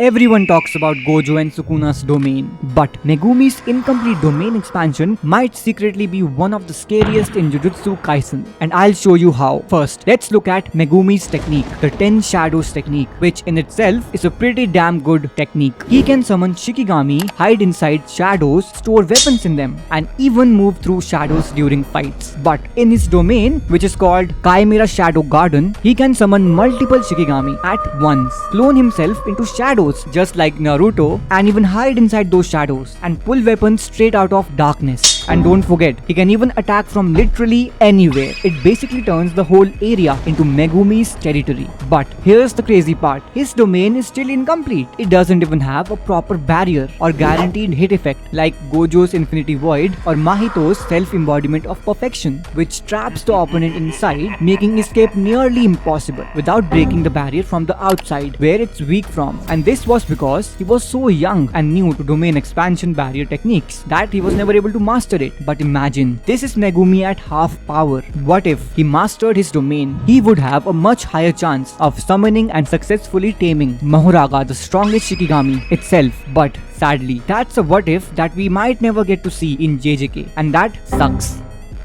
Everyone talks about Gojo and Sukuna's domain, but Megumi's incomplete domain expansion might secretly be one of the scariest in Jujutsu Kaisen, and I'll show you how. First, let's look at Megumi's technique, the 10 Shadows technique, which in itself is a pretty damn good technique. He can summon Shikigami, hide inside shadows, store weapons in them, and even move through shadows during fights. But in his domain, which is called Chimera Shadow Garden, he can summon multiple Shikigami at once, clone himself into shadows just like Naruto, and even hide inside those shadows and pull weapons straight out of darkness. And don't forget, he can even attack from literally anywhere. It basically turns the whole area into Megumi's territory. But here's the crazy part, his domain is still incomplete. It doesn't even have a proper barrier or guaranteed hit effect like Gojo's Infinity Void or Mahito's self-embodiment of perfection, which traps the opponent inside, making escape nearly impossible without breaking the barrier from the outside where it's weak from. And this was because he was so young and new to domain expansion barrier techniques that he was never able to master it. But imagine, this is Megumi at half power. What if he mastered his domain? He would have a much higher chance of summoning and successfully taming Mahoraga, the strongest Shikigami itself. But sadly, that's a what if that we might never get to see in JJK, and that sucks.